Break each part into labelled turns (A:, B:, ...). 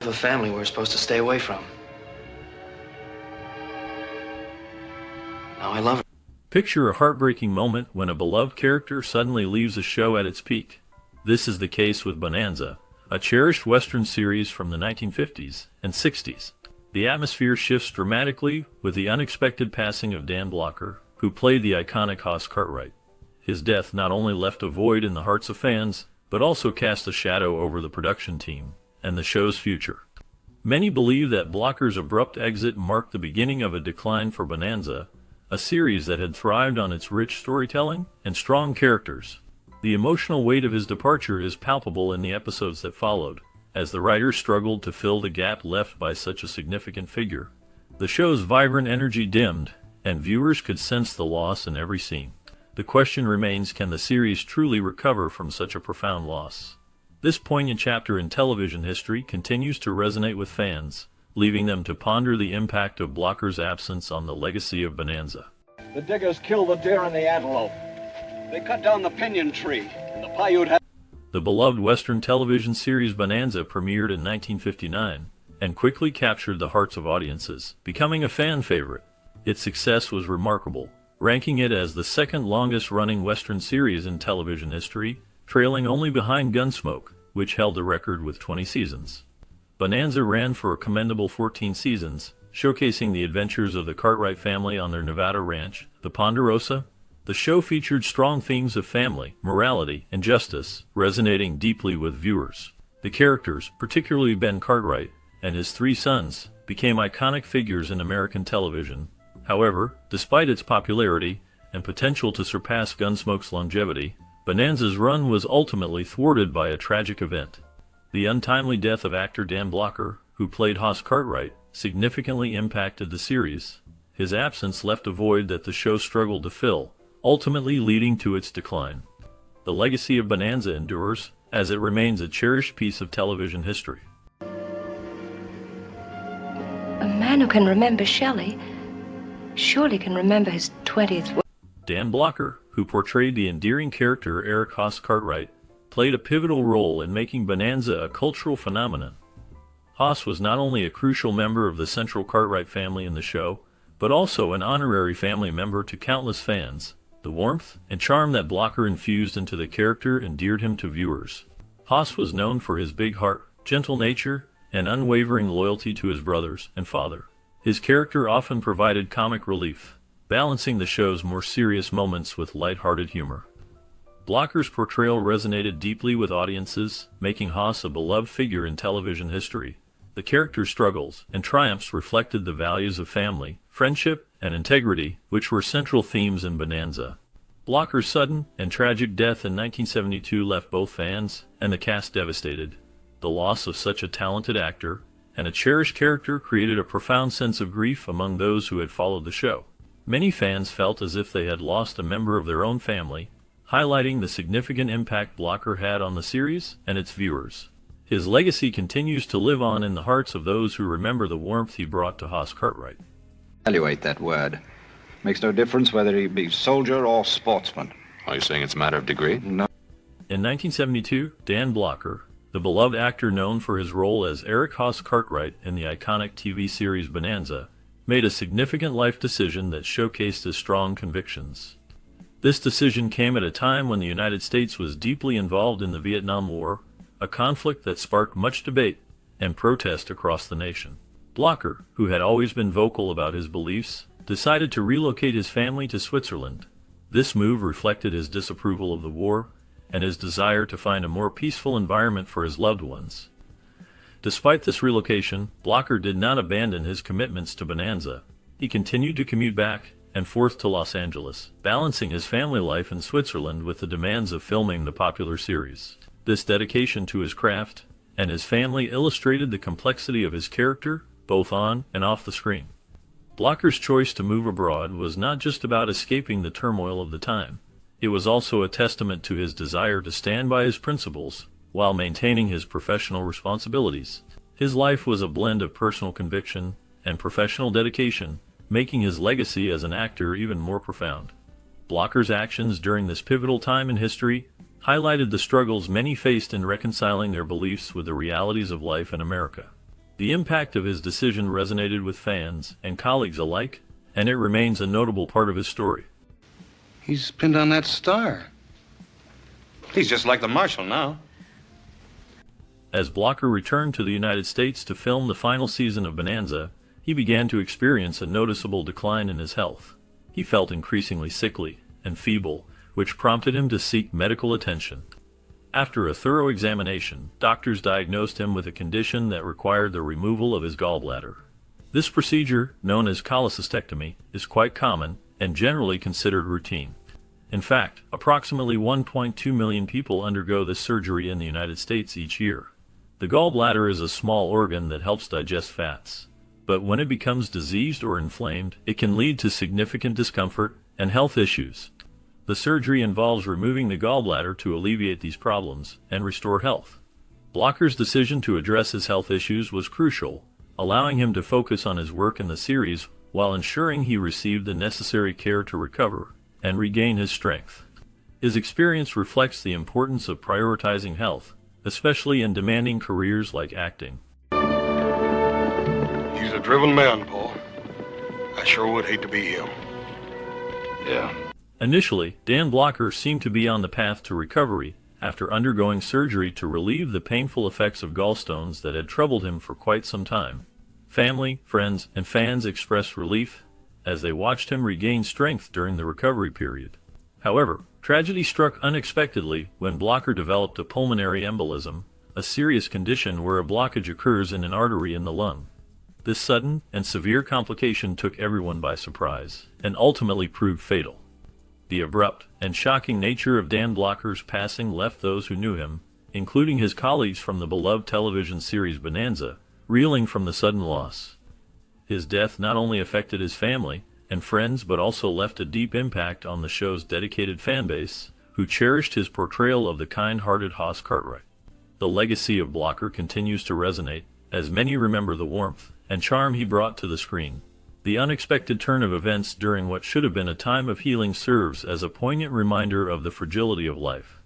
A: a family we're supposed to stay away from. Now I love her.
B: Picture a heartbreaking moment when a beloved character suddenly leaves a show at its peak. This is the case with Bonanza, a cherished Western series from the 1950s and 60s. The atmosphere shifts dramatically with the unexpected passing of Dan Blocker, who played the iconic Hoss Cartwright. His death not only left a void in the hearts of fans, but also cast a shadow over the production team and the show's future. Many believe that Blocker's abrupt exit marked the beginning of a decline for Bonanza, a series that had thrived on its rich storytelling and strong characters. The emotional weight of his departure is palpable in the episodes that followed, as the writers struggled to fill the gap left by such a significant figure. The show's vibrant energy dimmed, and viewers could sense the loss in every scene. The question remains, can the series truly recover from such a profound loss? This poignant chapter in television history continues to resonate with fans, leaving them to ponder the impact of Blocker's absence on the legacy of Bonanza.
C: The diggers killed the deer and the antelope. They cut down the pinyon tree, and the Paiute had...
B: The beloved Western television series Bonanza premiered in 1959 and quickly captured the hearts of audiences, becoming a fan favorite. Its success was remarkable, ranking it as the second longest-running Western series in television history, trailing only behind Gunsmoke, which held the record with 20 seasons. Bonanza ran for a commendable 14 seasons, showcasing the adventures of the Cartwright family on their Nevada ranch, the Ponderosa. The show featured strong themes of family, morality, and justice, resonating deeply with viewers. The characters, particularly Ben Cartwright and his three sons, became iconic figures in American television. However, despite its popularity and potential to surpass Gunsmoke's longevity, Bonanza's run was ultimately thwarted by a tragic event. The untimely death of actor Dan Blocker, who played Hoss Cartwright, significantly impacted the series. His absence left a void that the show struggled to fill, ultimately leading to its decline. The legacy of Bonanza endures, as it remains a cherished piece of television history.
D: A man who can remember Shelley surely can remember his 20th...
B: Dan Blocker, who portrayed the endearing character Eric Hoss Cartwright, played a pivotal role in making Bonanza a cultural phenomenon. Hoss was not only a crucial member of the central Cartwright family in the show, but also an honorary family member to countless fans. The warmth and charm that Blocker infused into the character endeared him to viewers. Hoss was known for his big heart, gentle nature, and unwavering loyalty to his brothers and father. His character often provided comic relief, balancing the show's more serious moments with light-hearted humor. Blocker's portrayal resonated deeply with audiences, making Hoss a beloved figure in television history. The character's struggles and triumphs reflected the values of family, friendship, and integrity, which were central themes in Bonanza. Blocker's sudden and tragic death in 1972 left both fans and the cast devastated. The loss of such a talented actor and a cherished character created a profound sense of grief among those who had followed the show. Many fans felt as if they had lost a member of their own family, highlighting the significant impact Blocker had on the series and its viewers. His legacy continues to live on in the hearts of those who remember the warmth he brought to Hoss Cartwright.
E: Evaluate that word. Makes no difference whether he be soldier or sportsman.
F: Are you saying it's a matter of degree?
E: No.
B: In 1972, Dan Blocker, the beloved actor known for his role as Eric Hoss Cartwright in the iconic TV series Bonanza, made a significant life decision that showcased his strong convictions. This decision came at a time when the United States was deeply involved in the Vietnam War, a conflict that sparked much debate and protest across the nation. Blocker, who had always been vocal about his beliefs, decided to relocate his family to Switzerland. This move reflected his disapproval of the war and his desire to find a more peaceful environment for his loved ones. Despite this relocation, Blocker did not abandon his commitments to Bonanza. He continued to commute back and forth to Los Angeles, balancing his family life in Switzerland with the demands of filming the popular series. This dedication to his craft and his family illustrated the complexity of his character, both on and off the screen. Blocker's choice to move abroad was not just about escaping the turmoil of the time. It was also a testament to his desire to stand by his principles while maintaining his professional responsibilities. His life was a blend of personal conviction and professional dedication, making his legacy as an actor even more profound. Blocker's actions during this pivotal time in history highlighted the struggles many faced in reconciling their beliefs with the realities of life in America. The impact of his decision resonated with fans and colleagues alike, and it remains a notable part of his story.
G: He's pinned on that star. He's just like the Marshal now.
B: As Blocker returned to the United States to film the final season of Bonanza, he began to experience a noticeable decline in his health. He felt increasingly sickly and feeble, which prompted him to seek medical attention. After a thorough examination, doctors diagnosed him with a condition that required the removal of his gallbladder. This procedure, known as cholecystectomy, is quite common and generally considered routine. In fact, approximately 1.2 million people undergo this surgery in the United States each year. The gallbladder is a small organ that helps digest fats, but when it becomes diseased or inflamed, it can lead to significant discomfort and health issues. The surgery involves removing the gallbladder to alleviate these problems and restore health. Blocker's decision to address his health issues was crucial, allowing him to focus on his work in the series while ensuring he received the necessary care to recover and regain his strength. His experience reflects the importance of prioritizing health, especially in demanding careers like acting.
H: He's a driven man, Paul. I sure would hate to be him.
F: Yeah.
B: Initially, Dan Blocker seemed to be on the path to recovery after undergoing surgery to relieve the painful effects of gallstones that had troubled him for quite some time. Family, friends, and fans expressed relief as they watched him regain strength during the recovery period. However, tragedy struck unexpectedly when Blocker developed a pulmonary embolism, a serious condition where a blockage occurs in an artery in the lung. This sudden and severe complication took everyone by surprise and ultimately proved fatal. The abrupt and shocking nature of Dan Blocker's passing left those who knew him, including his colleagues from the beloved television series Bonanza, reeling from the sudden loss. His death not only affected his family and friends but also left a deep impact on the show's dedicated fanbase, who cherished his portrayal of the kind-hearted Hoss Cartwright. The legacy of Blocker continues to resonate, as many remember the warmth and charm he brought to the screen. The unexpected turn of events during what should have been a time of healing serves as a poignant reminder of the fragility of life.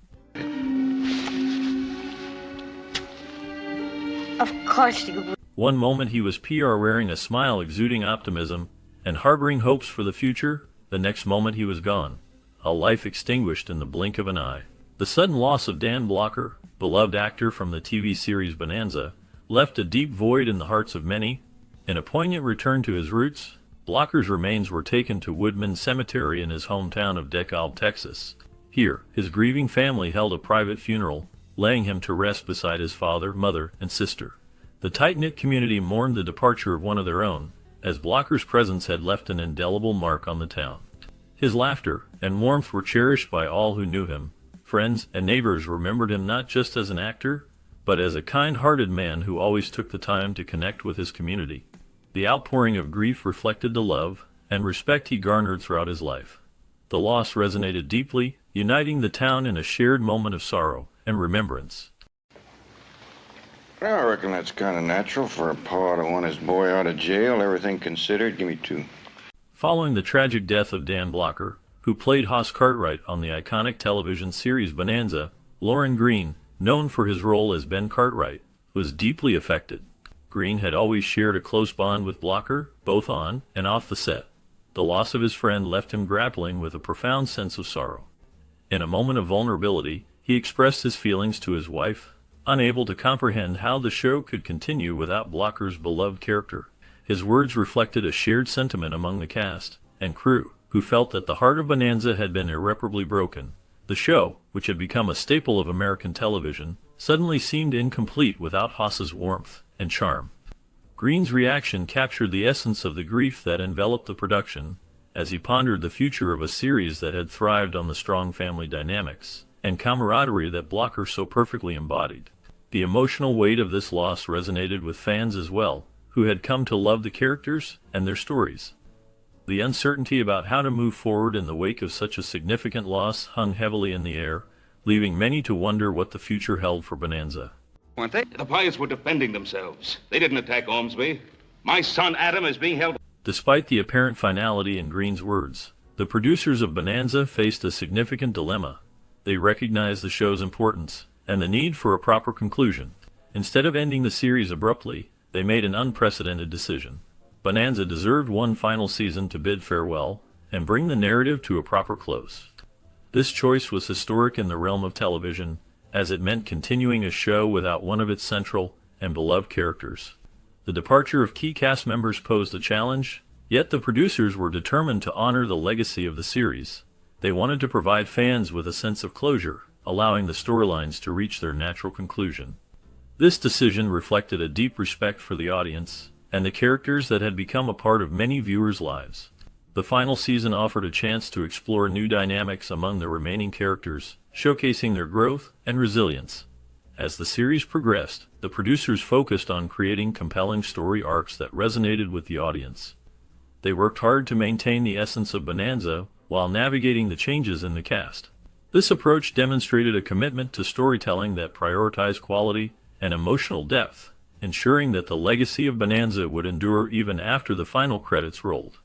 I: Of course you.
B: One moment he was PR wearing a smile exuding optimism and harboring hopes for the future, the next moment he was gone, a life extinguished in the blink of an eye. The sudden loss of Dan Blocker, beloved actor from the TV series Bonanza, left a deep void in the hearts of many. In a poignant return to his roots, Blocker's remains were taken to Woodman Cemetery in his hometown of DeKalb, Texas. Here, his grieving family held a private funeral, laying him to rest beside his father, mother, and sister. The tight-knit community mourned the departure of one of their own, as Blocker's presence had left an indelible mark on the town. His laughter and warmth were cherished by all who knew him. Friends and neighbors remembered him not just as an actor, but as a kind-hearted man who always took the time to connect with his community. The outpouring of grief reflected the love and respect he garnered throughout his life. The loss resonated deeply, uniting the town in a shared moment of sorrow and remembrance.
G: I reckon that's kind of natural for a pa to want his boy out of jail, everything considered. Give me two.
B: Following the tragic death of Dan Blocker, who played Hoss Cartwright on the iconic television series Bonanza, Lorne Greene, known for his role as Ben Cartwright, was deeply affected. Greene had always shared a close bond with Blocker, both on and off the set. The loss of his friend left him grappling with a profound sense of sorrow. In a moment of vulnerability, he expressed his feelings to his wife, unable to comprehend how the show could continue without Blocker's beloved character. His words reflected a shared sentiment among the cast and crew, who felt that the heart of Bonanza had been irreparably broken. The show, which had become a staple of American television, suddenly seemed incomplete without Hoss's warmth and charm. Greene's reaction captured the essence of the grief that enveloped the production, as he pondered the future of a series that had thrived on the strong family dynamics and camaraderie that Blocker so perfectly embodied. The emotional weight of this loss resonated with fans as well, who had come to love the characters and their stories. The uncertainty about how to move forward in the wake of such a significant loss hung heavily in the air, leaving many to wonder what the future held for Bonanza.
C: Weren't they? The pilots were defending themselves. They didn't attack Ormsby. My son Adam is being held.
B: Despite the apparent finality in Greene's words, the producers of Bonanza faced a significant dilemma. They recognized the show's importance and the need for a proper conclusion. Instead of ending the series abruptly, They made an unprecedented decision. Bonanza deserved one final season to bid farewell and bring the narrative to a proper close. This choice was historic in the realm of television, as it meant continuing a show without one of its central and beloved characters. The departure of key cast members posed a challenge, yet the producers were determined to honor the legacy of the series. They wanted to provide fans with a sense of closure, allowing the storylines to reach their natural conclusion. This decision reflected a deep respect for the audience and the characters that had become a part of many viewers' lives. The final season offered a chance to explore new dynamics among the remaining characters, showcasing their growth and resilience. As the series progressed, the producers focused on creating compelling story arcs that resonated with the audience. They worked hard to maintain the essence of Bonanza while navigating the changes in the cast. This approach demonstrated a commitment to storytelling that prioritized quality and emotional depth, ensuring that the legacy of Bonanza would endure even after the final credits rolled.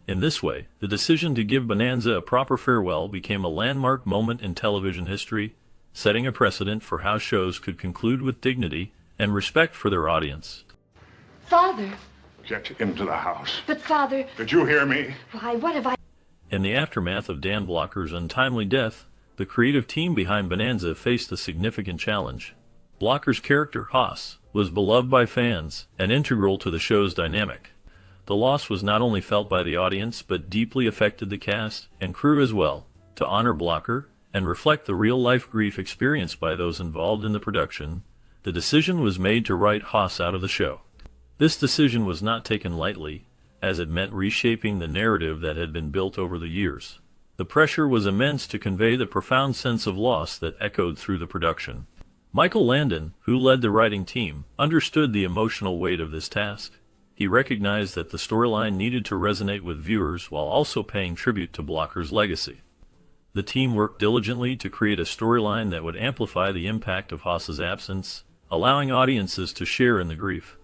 B: In this way, the decision to give Bonanza a proper farewell became a landmark moment in television history, setting a precedent for how shows could conclude with dignity and respect for their audience.
D: Father!
H: Get into the house.
D: But, Father...
H: Did you hear me?
D: Why, what have I...
B: In the aftermath of Dan Blocker's untimely death, the creative team behind Bonanza faced a significant challenge. Blocker's character, Haas, was beloved by fans and integral to the show's dynamic. The loss was not only felt by the audience but deeply affected the cast and crew as well. To honor Blocker and reflect the real-life grief experienced by those involved in the production, the decision was made to write Haas out of the show. This decision was not taken lightly, as it meant reshaping the narrative that had been built over the years. The pressure was immense to convey the profound sense of loss that echoed through the production. Michael Landon, who led the writing team, understood the emotional weight of this task. He recognized that the storyline needed to resonate with viewers while also paying tribute to Blocker's legacy. The team worked diligently to create a storyline that would amplify the impact of Haas's absence, allowing audiences to share in the grief.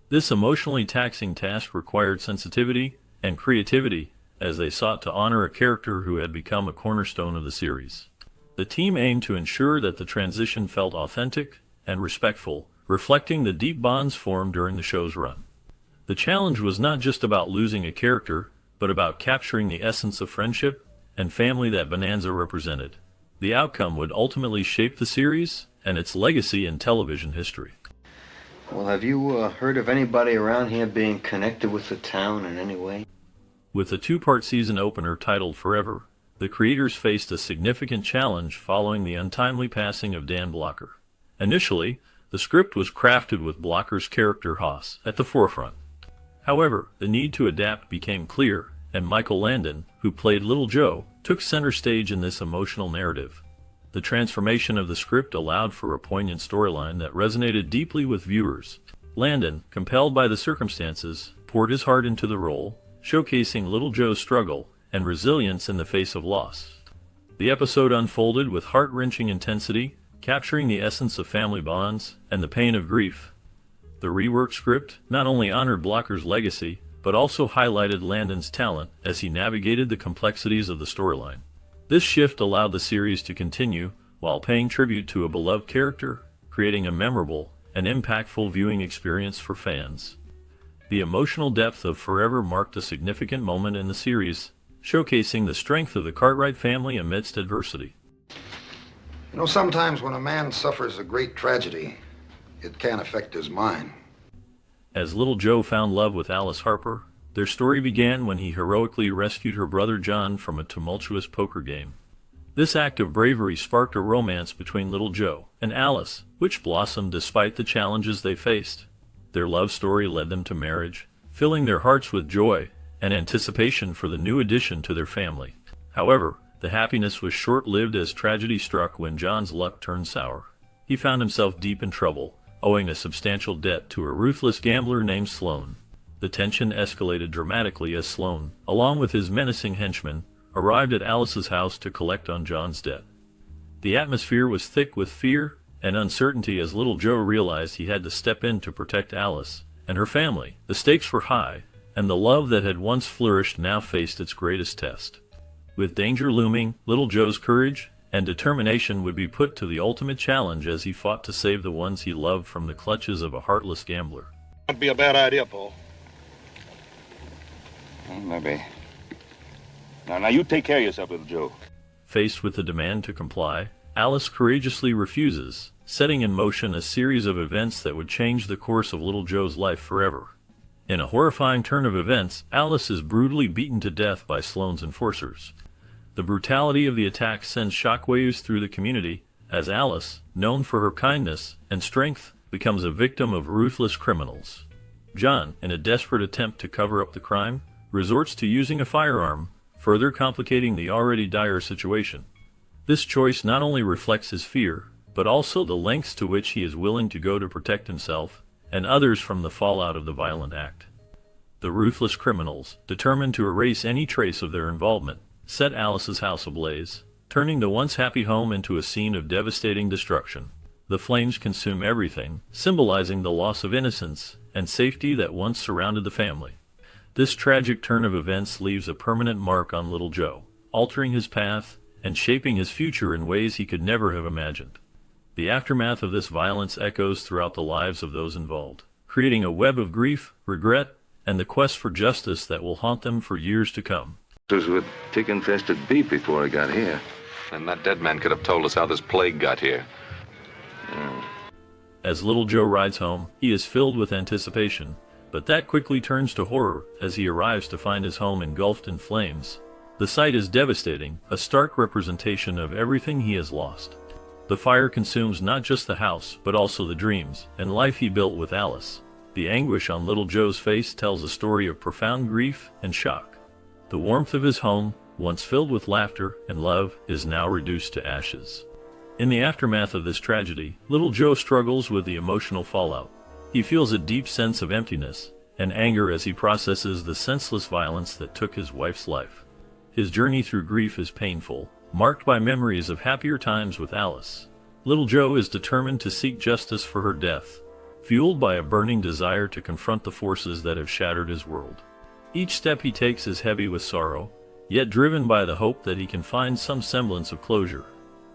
B: This emotionally taxing task required sensitivity and creativity as they sought to honor a character who had become a cornerstone of the series. The team aimed to ensure that the transition felt authentic and respectful, reflecting the deep bonds formed during the show's run. The challenge was not just about losing a character, but about capturing the essence of friendship and family that Bonanza represented. The outcome would ultimately shape the series and its legacy in television history.
I: Well, have you heard of anybody around here being connected with the town in any way?
B: With the two-part season opener titled Forever, the creators faced a significant challenge following the untimely passing of Dan Blocker. Initially, the script was crafted with Blocker's character Haas at the forefront. However, the need to adapt became clear, and Michael Landon, who played Little Joe, took center stage in this emotional narrative. The transformation of the script allowed for a poignant storyline that resonated deeply with viewers. Landon, compelled by the circumstances, poured his heart into the role, showcasing Little Joe's struggle and resilience in the face of loss. The episode unfolded with heart-wrenching intensity, capturing the essence of family bonds and the pain of grief. The reworked script not only honored Blocker's legacy, but also highlighted Landon's talent as he navigated the complexities of the storyline. This shift allowed the series to continue while paying tribute to a beloved character, creating a memorable and impactful viewing experience for fans. The emotional depth of Forever marked a significant moment in the series, showcasing the strength of the Cartwright family amidst adversity.
E: You know, sometimes when a man suffers a great tragedy, it can affect his mind.
B: As Little Joe found love with Alice Harper, their story began when he heroically rescued her brother John from a tumultuous poker game. This act of bravery sparked a romance between Little Joe and Alice, which blossomed despite the challenges they faced. Their love story led them to marriage, filling their hearts with joy and anticipation for the new addition to their family. However, the happiness was short-lived as tragedy struck when John's luck turned sour. He found himself deep in trouble, owing a substantial debt to a ruthless gambler named Sloan. The tension escalated dramatically as Sloan, along with his menacing henchmen, arrived at Alice's house to collect on John's debt. The atmosphere was thick with fear and uncertainty as Little Joe realized he had to step in to protect Alice and her family. The stakes were high, and the love that had once flourished now faced its greatest test. With danger looming, Little Joe's courage and determination would be put to the ultimate challenge as he fought to save the ones he loved from the clutches of a heartless gambler.
H: That'd be a bad idea, Paul.
F: Well, maybe. Now, you take care of yourself, little Joe.
B: Faced with the demand to comply, Alice courageously refuses, setting in motion a series of events that would change the course of little Joe's life forever. In a horrifying turn of events, Alice is brutally beaten to death by Sloane's enforcers. The brutality of the attack sends shockwaves through the community, as Alice, known for her kindness and strength, becomes a victim of ruthless criminals. John, in a desperate attempt to cover up the crime, resorts to using a firearm, further complicating the already dire situation. This choice not only reflects his fear, but also the lengths to which he is willing to go to protect himself and others from the fallout of the violent act. The ruthless criminals, determined to erase any trace of their involvement, set Alice's house ablaze, turning the once happy home into a scene of devastating destruction. The flames consume everything, symbolizing the loss of innocence and safety that once surrounded the family. This tragic turn of events leaves a permanent mark on little Joe, altering his path and shaping his future in ways he could never have imagined. The aftermath of this violence echoes throughout the lives of those involved, creating a web of grief, regret, and the quest for justice that will haunt them for years to come.
F: It was with tick-infested beef before I got here.
J: And that dead man could have told us how this plague got here.
B: As little Joe rides home, he is filled with anticipation, but that quickly turns to horror as he arrives to find his home engulfed in flames. The sight is devastating, a stark representation of everything he has lost. The fire consumes not just the house, but also the dreams and life he built with Alice. The anguish on little Joe's face tells a story of profound grief and shock. The warmth of his home, once filled with laughter and love, is now reduced to ashes. In the aftermath of this tragedy, little Joe struggles with the emotional fallout. He feels a deep sense of emptiness and anger as he processes the senseless violence that took his wife's life. His journey through grief is painful, marked by memories of happier times with Alice. Little Joe is determined to seek justice for her death, fueled by a burning desire to confront the forces that have shattered his world. Each step he takes is heavy with sorrow, yet driven by the hope that he can find some semblance of closure.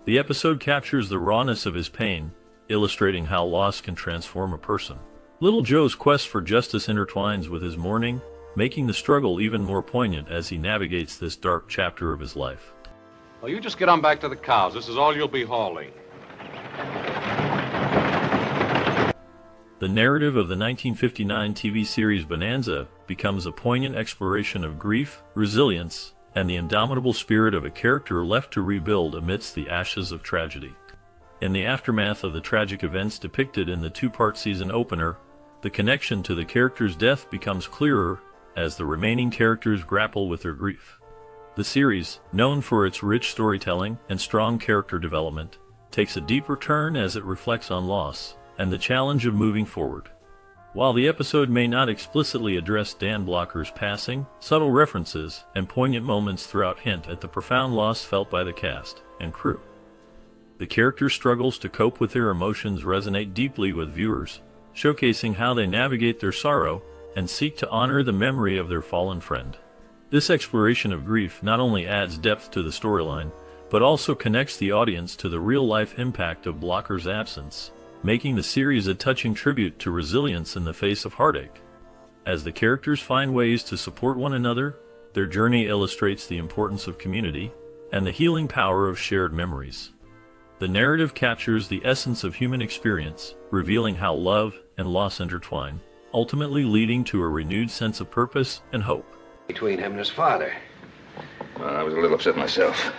B: The episode captures the rawness of his pain, illustrating how loss can transform a person. Little Joe's quest for justice intertwines with his mourning, making the struggle even more poignant as he navigates this dark chapter of his life.
J: Well, you just get on back to the cows. This is all you'll be hauling.
B: The narrative of the 1959 TV series Bonanza becomes a poignant exploration of grief, resilience, and the indomitable spirit of a character left to rebuild amidst the ashes of tragedy. In the aftermath of the tragic events depicted in the two-part season opener, the connection to the character's death becomes clearer as the remaining characters grapple with their grief. The series, known for its rich storytelling and strong character development, takes a deeper turn as it reflects on loss and the challenge of moving forward. While the episode may not explicitly address Dan Blocker's passing, subtle references and poignant moments throughout hint at the profound loss felt by the cast and crew. The characters' struggles to cope with their emotions resonate deeply with viewers, showcasing how they navigate their sorrow and seek to honor the memory of their fallen friend. This exploration of grief not only adds depth to the storyline, but also connects the audience to the real-life impact of Blocker's absence, making the series a touching tribute to resilience in the face of heartache. As the characters find ways to support one another, their journey illustrates the importance of community and the healing power of shared memories. The narrative captures the essence of human experience, revealing how love and loss intertwine, ultimately leading to a renewed sense of purpose and hope.
K: Between him and his father.
F: Well, I was a little upset myself.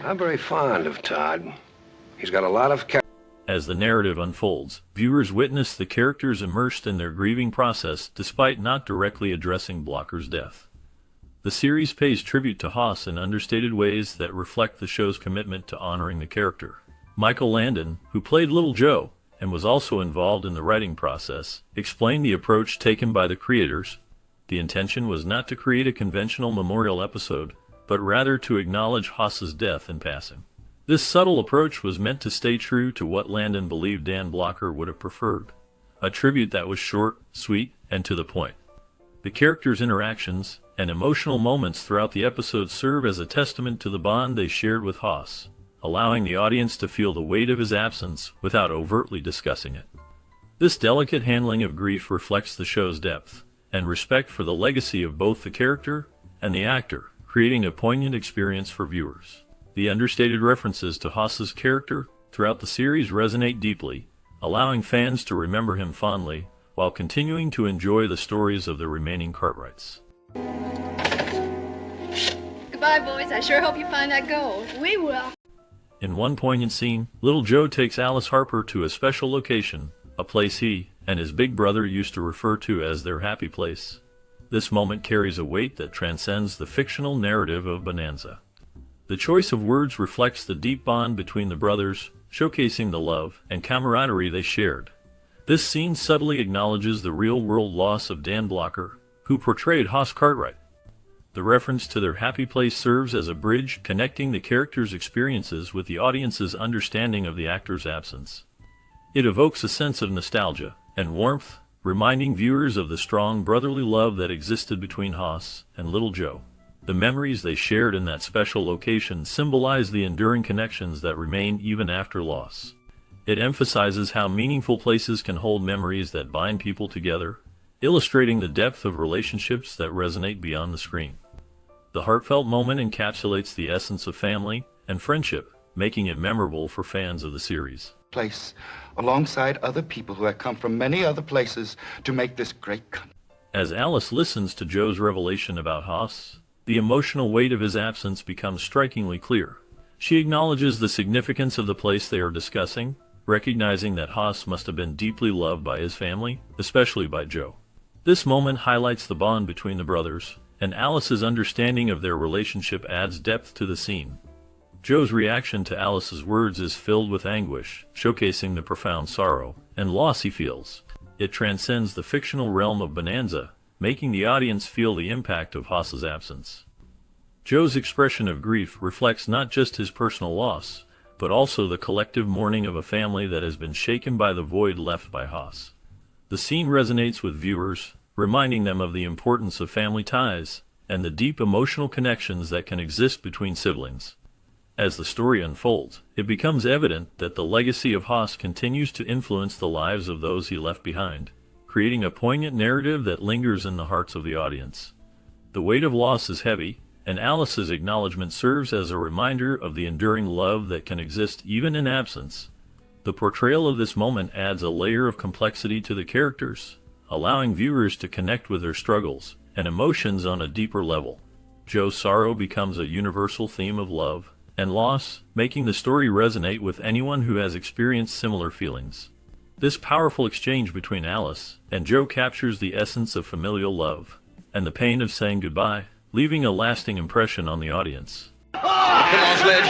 K: I'm very fond of Todd. He's got a lot of character.
B: As the narrative unfolds, viewers witness the characters immersed in their grieving process despite not directly addressing Blocker's death. The series pays tribute to Haas in understated ways that reflect the show's commitment to honoring the character. Michael Landon, who played Little Joe and was also involved in the writing process, explained the approach taken by the creators. The intention was not to create a conventional memorial episode, but rather to acknowledge Haas's death in passing. This subtle approach was meant to stay true to what Landon believed Dan Blocker would have preferred, a tribute that was short, sweet, and to the point. The characters' interactions and emotional moments throughout the episode serve as a testament to the bond they shared with Haas, allowing the audience to feel the weight of his absence without overtly discussing it. This delicate handling of grief reflects the show's depth and respect for the legacy of both the character and the actor, creating a poignant experience for viewers. The understated references to Haas's character throughout the series resonate deeply, allowing fans to remember him fondly while continuing to enjoy the stories of the remaining Cartwrights.
L: Goodbye, boys. I sure hope you find that gold. We will.
B: In one poignant scene, little Joe takes Alice Harper to a special location, a place he and his big brother used to refer to as their happy place. This moment carries a weight that transcends the fictional narrative of Bonanza. The choice of words reflects the deep bond between the brothers, showcasing the love and camaraderie they shared. This scene subtly acknowledges the real-world loss of Dan Blocker, who portrayed Haas Cartwright. The reference to their happy place serves as a bridge connecting the characters' experiences with the audience's understanding of the actor's absence. It evokes a sense of nostalgia and warmth, reminding viewers of the strong brotherly love that existed between Haas and little Joe. The memories they shared in that special location symbolize the enduring connections that remain even after loss. It emphasizes how meaningful places can hold memories that bind people together, illustrating the depth of relationships that resonate beyond the screen. The heartfelt moment encapsulates the essence of family and friendship, making it memorable for fans of the series.
M: Place alongside other people who have come from many other places to make this great country.
B: As Alice listens to Joe's revelation about Haas, the emotional weight of his absence becomes strikingly clear. She acknowledges the significance of the place they are discussing, recognizing that Haas must have been deeply loved by his family, especially by Joe. This moment highlights the bond between the brothers, and Alice's understanding of their relationship adds depth to the scene. Joe's reaction to Alice's words is filled with anguish, showcasing the profound sorrow and loss he feels. It transcends the fictional realm of Bonanza, making the audience feel the impact of Haas's absence. Joe's expression of grief reflects not just his personal loss, but also the collective mourning of a family that has been shaken by the void left by Haas. The scene resonates with viewers, reminding them of the importance of family ties and the deep emotional connections that can exist between siblings. As the story unfolds, it becomes evident that the legacy of Haas continues to influence the lives of those he left behind, creating a poignant narrative that lingers in the hearts of the audience. The weight of loss is heavy, and Alice's acknowledgement serves as a reminder of the enduring love that can exist even in absence. The portrayal of this moment adds a layer of complexity to the characters, allowing viewers to connect with their struggles and emotions on a deeper level. Joe's sorrow becomes a universal theme of love and loss, making the story resonate with anyone who has experienced similar feelings. This powerful exchange between Alice and Joe captures the essence of familial love and the pain of saying goodbye, leaving a lasting impression on the audience.
C: Come on, Sledge.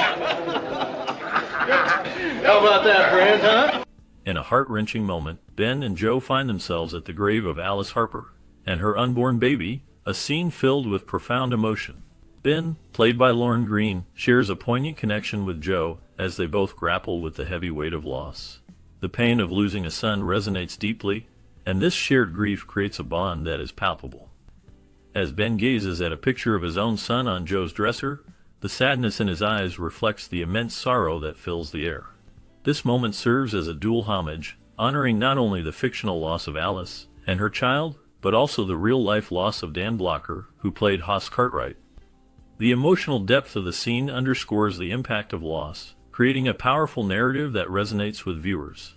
C: How about that, friend, huh?
B: In a heart-wrenching moment, Ben and Joe find themselves at the grave of Alice Harper and her unborn baby, a scene filled with profound emotion. Ben, played by Lauren Green, shares a poignant connection with Joe as they both grapple with the heavy weight of loss. The pain of losing a son resonates deeply, and this shared grief creates a bond that is palpable. As Ben gazes at a picture of his own son on Joe's dresser, the sadness in his eyes reflects the immense sorrow that fills the air. This moment serves as a dual homage, honoring not only the fictional loss of Alice and her child, but also the real-life loss of Dan Blocker, who played Haas Cartwright. The emotional depth of the scene underscores the impact of loss, creating a powerful narrative that resonates with viewers.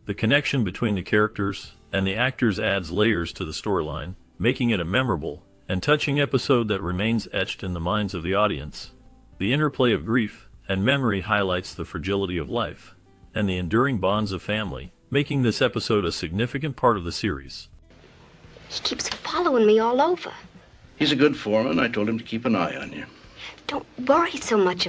B: The connection between the characters and the actors adds layers to the storyline, making it a memorable and touching episode that remains etched in the minds of the audience. The interplay of grief and memory highlights the fragility of life and the enduring bonds of family, making this episode a significant part of the series.
N: He keeps following me all over.
H: He's a good foreman. I told him to keep an eye on you.
N: Don't worry so much.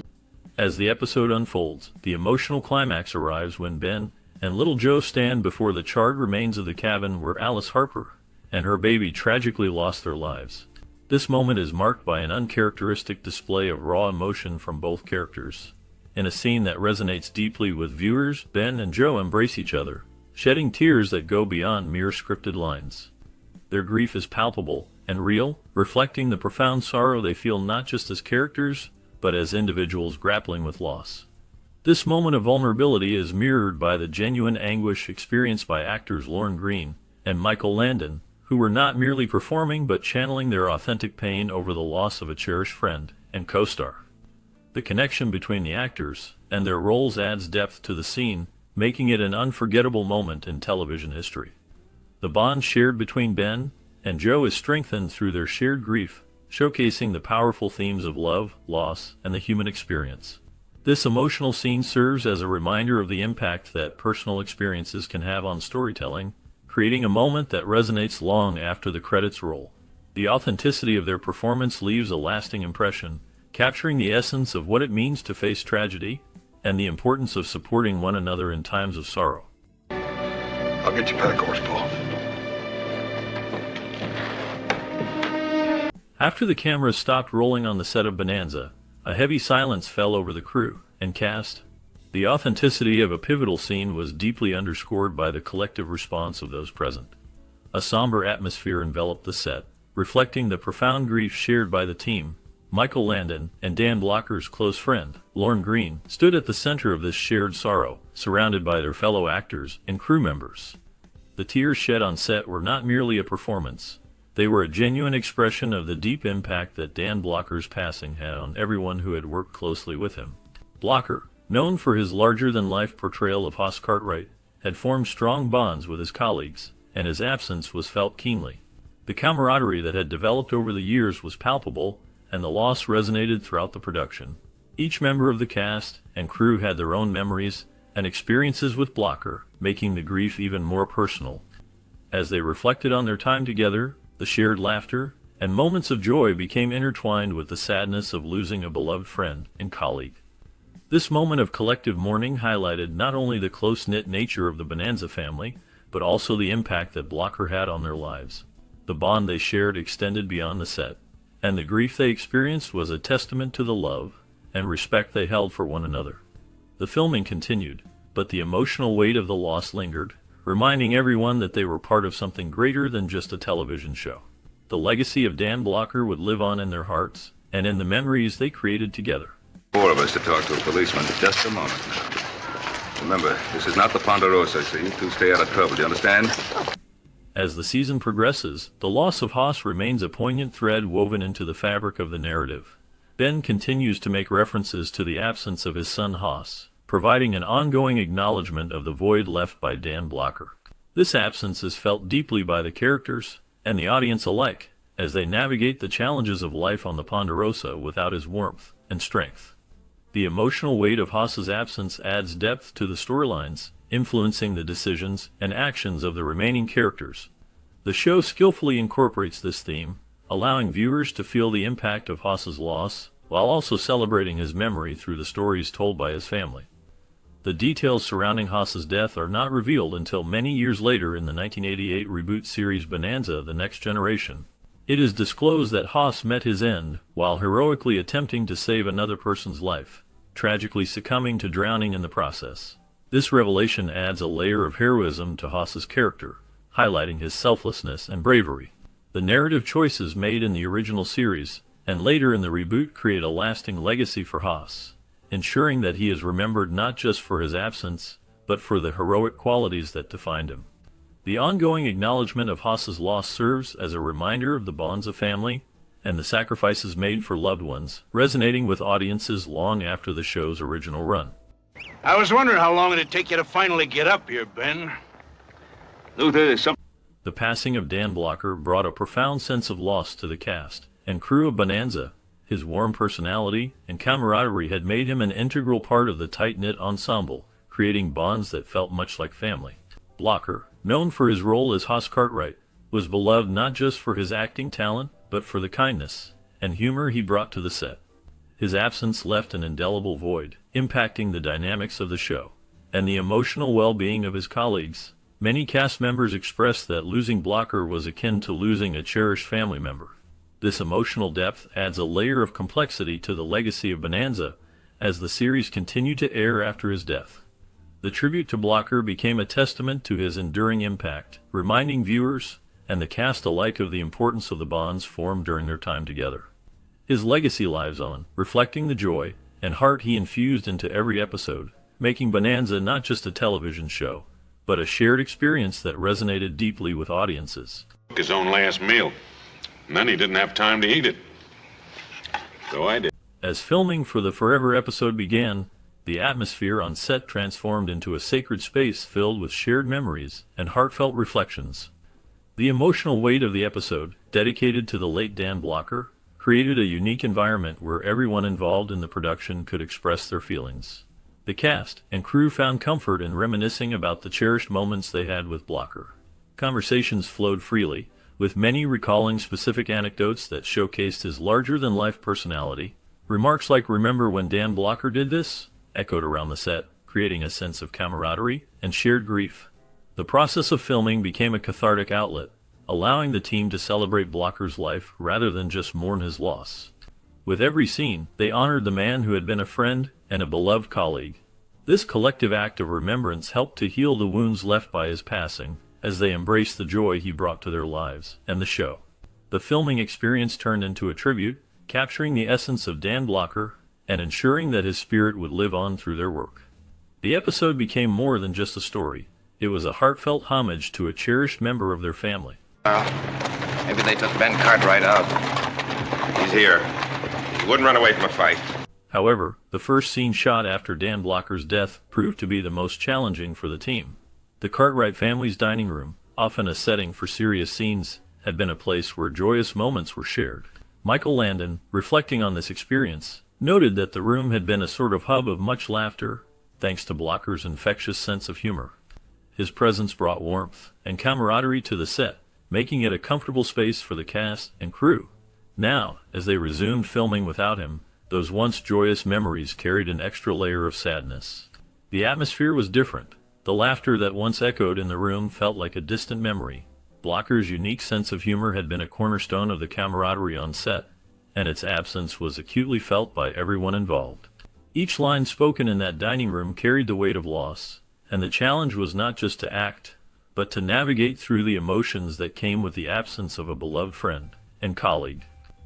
B: As the episode unfolds, the emotional climax arrives when Ben and little Joe stand before the charred remains of the cabin where Alice Harper and her baby tragically lost their lives. This moment is marked by an uncharacteristic display of raw emotion from both characters. In a scene that resonates deeply with viewers, Ben and Joe embrace each other, shedding tears that go beyond mere scripted lines. Their grief is palpable and real, reflecting the profound sorrow they feel not just as characters, but as individuals grappling with loss. This moment of vulnerability is mirrored by the genuine anguish experienced by actors Lorne Greene and Michael Landon, who were not merely performing but channeling their authentic pain over the loss of a cherished friend and co-star. The connection between the actors and their roles adds depth to the scene, making it an unforgettable moment in television history. The bond shared between Ben and Joe is strengthened through their shared grief, showcasing the powerful themes of love, loss, and the human experience. This emotional scene serves as a reminder of the impact that personal experiences can have on storytelling, creating a moment that resonates long after the credits roll. The authenticity of their performance leaves a lasting impression, capturing the essence of what it means to face tragedy and the importance of supporting one another in times of sorrow.
H: I'll get you pack horse, Paul.
B: After the camera stopped rolling on the set of Bonanza, a heavy silence fell over the crew and cast. The authenticity of a pivotal scene was deeply underscored by the collective response of those present. A somber atmosphere enveloped the set, reflecting the profound grief shared by the team. Michael Landon and Dan Blocker's close friend, Lorne Greene, stood at the center of this shared sorrow, surrounded by their fellow actors and crew members. The tears shed on set were not merely a performance. They were a genuine expression of the deep impact that Dan Blocker's passing had on everyone who had worked closely with him. Blocker, known for his larger-than-life portrayal of Hoss Cartwright, had formed strong bonds with his colleagues, and his absence was felt keenly. The camaraderie that had developed over the years was palpable, and the loss resonated throughout the production. Each member of the cast and crew had their own memories and experiences with Blocker, making the grief even more personal. As they reflected on their time together, the shared laughter and moments of joy became intertwined with the sadness of losing a beloved friend and colleague. This moment of collective mourning highlighted not only the close-knit nature of the Bonanza family, but also the impact that Blocker had on their lives. The bond they shared extended beyond the set, and the grief they experienced was a testament to the love and respect they held for one another. The filming continued, but the emotional weight of the loss lingered, reminding everyone that they were part of something greater than just a television show. The legacy of Dan Blocker would live on in their hearts and in the memories they created together.
F: Four of us to talk to a policeman. Just a moment now. Remember, this is not the Ponderosa, so you two stay out of trouble. Do you understand?
B: As the season progresses, the loss of Hoss remains a poignant thread woven into the fabric of the narrative. Ben continues to make references to the absence of his son Hoss, providing an ongoing acknowledgement of the void left by Dan Blocker. This absence is felt deeply by the characters and the audience alike, as they navigate the challenges of life on the Ponderosa without his warmth and strength. The emotional weight of Hoss's absence adds depth to the storylines, influencing the decisions and actions of the remaining characters. The show skillfully incorporates this theme, allowing viewers to feel the impact of Hoss's loss, while also celebrating his memory through the stories told by his family. The details surrounding Hoss's death are not revealed until many years later in the 1988 reboot series Bonanza: The Next Generation. It is disclosed that Hoss met his end while heroically attempting to save another person's life, tragically succumbing to drowning in the process. This revelation adds a layer of heroism to Hoss's character, highlighting his selflessness and bravery. The narrative choices made in the original series and later in the reboot create a lasting legacy for Hoss, ensuring that he is remembered not just for his absence, but for the heroic qualities that defined him. The ongoing acknowledgement of Hoss's loss serves as a reminder of the Bonanza family and the sacrifices made for loved ones, resonating with audiences long after the show's original run.
G: I was wondering how long it'd take you to finally get up here, Ben.
F: Luther, there's some...
B: The passing of Dan Blocker brought a profound sense of loss to the cast and crew of Bonanza. His warm personality and camaraderie had made him an integral part of the tight-knit ensemble, creating bonds that felt much like family. Blocker, known for his role as Hoss Cartwright, was beloved not just for his acting talent, but for the kindness and humor he brought to the set. His absence left an indelible void, impacting the dynamics of the show and the emotional well-being of his colleagues. Many cast members expressed that losing Blocker was akin to losing a cherished family member. This emotional depth adds a layer of complexity to the legacy of Bonanza as the series continued to air after his death. The tribute to Blocker became a testament to his enduring impact, reminding viewers and the cast alike of the importance of the bonds formed during their time together. His legacy lives on, reflecting the joy and heart he infused into every episode, making Bonanza not just a television show, but a shared experience that resonated deeply with audiences.
H: His own last meal, and then he didn't have time to eat it. So I did.
B: As filming for the Forever episode began, the atmosphere on set transformed into a sacred space filled with shared memories and heartfelt reflections. The emotional weight of the episode, dedicated to the late Dan Blocker, created a unique environment where everyone involved in the production could express their feelings. The cast and crew found comfort in reminiscing about the cherished moments they had with Blocker. Conversations flowed freely, with many recalling specific anecdotes that showcased his larger-than-life personality. Remarks like "Remember when Dan Blocker did this?" echoed around the set, creating a sense of camaraderie and shared grief. The process of filming became a cathartic outlet, allowing the team to celebrate Blocker's life rather than just mourn his loss. With every scene, they honored the man who had been a friend and a beloved colleague. This collective act of remembrance helped to heal the wounds left by his passing, as they embraced the joy he brought to their lives and the show. The filming experience turned into a tribute, capturing the essence of Dan Blocker and ensuring that his spirit would live on through their work. The episode became more than just a story. It was a heartfelt homage to a cherished member of their family.
F: Maybe they took Ben Cartwright out. He's here. He wouldn't run away from a fight.
B: However, the first scene shot after Dan Blocker's death proved to be the most challenging for the team. The Cartwright family's dining room, often a setting for serious scenes, had been a place where joyous moments were shared. Michael Landon, reflecting on this experience, noted that the room had been a sort of hub of much laughter, thanks to Blocker's infectious sense of humor. His presence brought warmth and camaraderie to the set, making it a comfortable space for the cast and crew. Now, as they resumed filming without him, those once joyous memories carried an extra layer of sadness. The atmosphere was different. The laughter that once echoed in the room felt like a distant memory. Blocker's unique sense of humor had been a cornerstone of the camaraderie on set, and its absence was acutely felt by everyone involved. Each line spoken in that dining room carried the weight of loss, and the challenge was not just to act, but to navigate through the emotions that came with the absence of a beloved friend and colleague.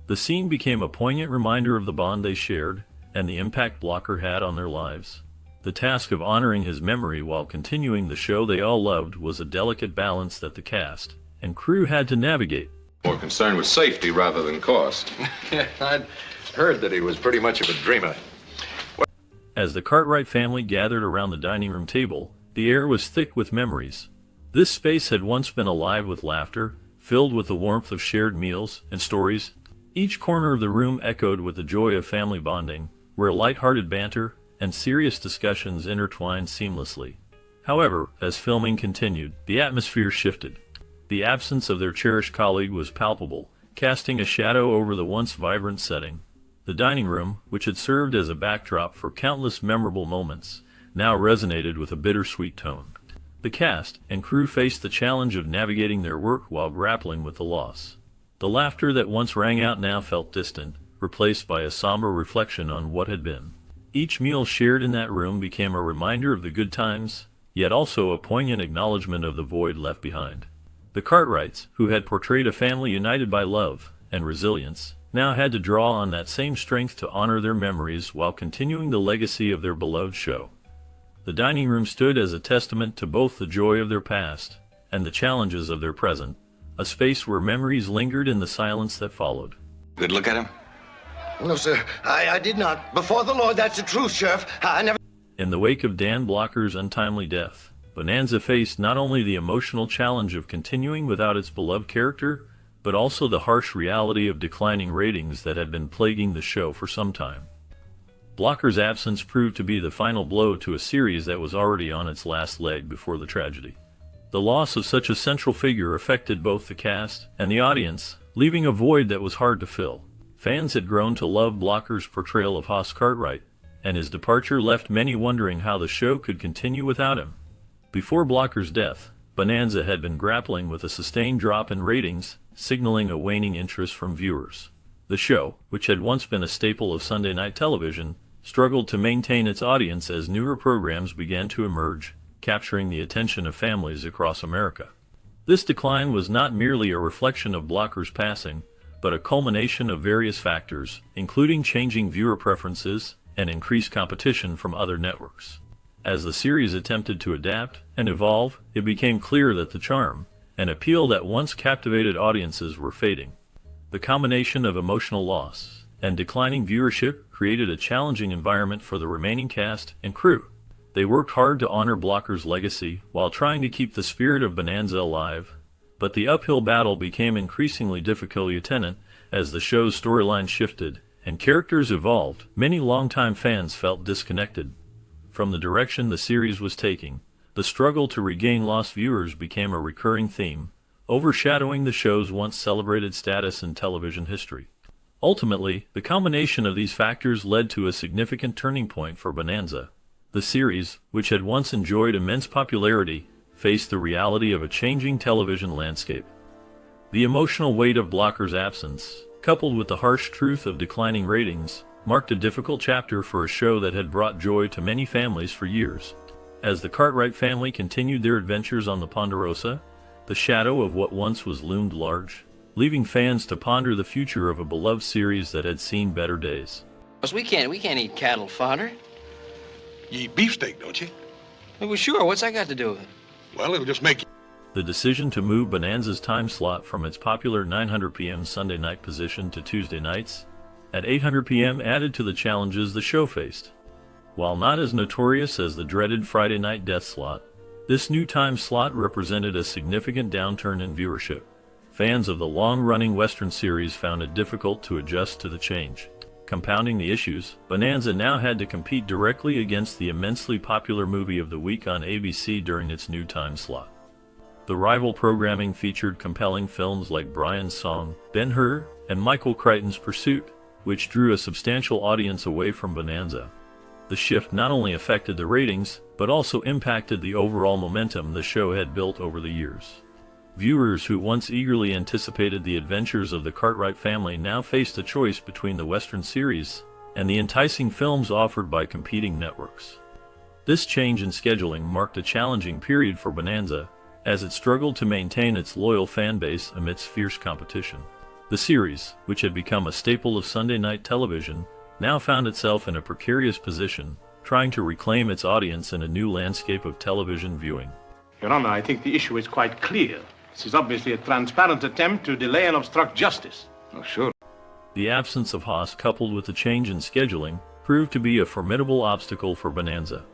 B: The scene became a poignant reminder of the bond they shared and the impact Blocker had on their lives. The task of honoring his memory while continuing the show they all loved was a delicate balance that the cast and crew had to navigate.
F: More concerned with safety rather than cost.
K: I'd heard that he was pretty much of a dreamer.
B: As the Cartwright family gathered around the dining room table, the air was thick with memories. This space had once been alive with laughter, filled with the warmth of shared meals and stories. Each corner of the room echoed with the joy of family bonding, where light-hearted banter and serious discussions intertwined seamlessly. However, as filming continued, the atmosphere shifted. The absence of their cherished colleague was palpable, casting a shadow over the once vibrant setting. The dining room, which had served as a backdrop for countless memorable moments, now resonated with a bittersweet tone. The cast and crew faced the challenge of navigating their work while grappling with the loss. The laughter that once rang out now felt distant, replaced by a somber reflection on what had been. Each meal shared in that room became a reminder of the good times, yet also a poignant acknowledgement of the void left behind. The Cartwrights, who had portrayed a family united by love and resilience, now had to draw on that same strength to honor their memories while continuing the legacy of their beloved show. The dining room stood as a testament to both the joy of their past and the challenges of their present, a space where memories lingered in the silence that followed.
F: Good look at him?
K: No, sir. I did not. Before the Lord, that's the truth, Sheriff. I never...
B: In the wake of Dan Blocker's untimely death, Bonanza faced not only the emotional challenge of continuing without its beloved character, but also the harsh reality of declining ratings that had been plaguing the show for some time. Blocker's absence proved to be the final blow to a series that was already on its last leg before the tragedy. The loss of such a central figure affected both the cast and the audience, leaving a void that was hard to fill. Fans had grown to love Blocker's portrayal of Hoss Cartwright, and his departure left many wondering how the show could continue without him. Before Blocker's death, Bonanza had been grappling with a sustained drop in ratings, signaling a waning interest from viewers. The show, which had once been a staple of Sunday night television, struggled to maintain its audience as newer programs began to emerge, capturing the attention of families across America. This decline was not merely a reflection of Blocker's passing, but a culmination of various factors, including changing viewer preferences and increased competition from other networks. As the series attempted to adapt and evolve, it became clear that the charm and appeal that once captivated audiences were fading. The combination of emotional loss and declining viewership created a challenging environment for the remaining cast and crew. They worked hard to honor Blocker's legacy while trying to keep the spirit of Bonanza alive, but the uphill battle became increasingly difficult as the show's storyline shifted and characters evolved. Many longtime fans felt disconnected from the direction the series was taking. The struggle to regain lost viewers became a recurring theme, overshadowing the show's once celebrated status in television history. Ultimately, the combination of these factors led to a significant turning point for Bonanza. The series, which had once enjoyed immense popularity, faced the reality of a changing television landscape. The emotional weight of Blocker's absence, coupled with the harsh truth of declining ratings, marked a difficult chapter for a show that had brought joy to many families for years. As the Cartwright family continued their adventures on the Ponderosa, the shadow of what once was loomed large, leaving fans to ponder the future of a beloved series that had seen better days.
A: We can't eat cattle fodder.
H: You eat beefsteak, don't you?
A: Well, sure. What's that got to do with it?
H: Well, it'll just make you...
B: The decision to move Bonanza's time slot from its popular 900 p.m. Sunday night position to Tuesday nights at 800 p.m. added to the challenges the show faced. While not as notorious as the dreaded Friday night death slot, this new time slot represented a significant downturn in viewership. Fans of the long-running Western series found it difficult to adjust to the change. Compounding the issues, Bonanza now had to compete directly against the immensely popular movie of the week on ABC during its new time slot. The rival programming featured compelling films like Brian's Song, Ben-Hur, and Michael Crichton's Pursuit, which drew a substantial audience away from Bonanza. The shift not only affected the ratings, but also impacted the overall momentum the show had built over the years. Viewers who once eagerly anticipated the adventures of the Cartwright family now faced a choice between the Western series and the enticing films offered by competing networks. This change in scheduling marked a challenging period for Bonanza, as it struggled to maintain its loyal fan base amidst fierce competition. The series, which had become a staple of Sunday night television, now found itself in a precarious position, trying to reclaim its audience in a new landscape of television viewing.
O: Your Honor, I think the issue is quite clear. This is obviously a transparent attempt to delay and obstruct justice.
E: Oh, sure.
B: The absence of Haas, coupled with the change in scheduling, proved to be a formidable obstacle for Bonanza.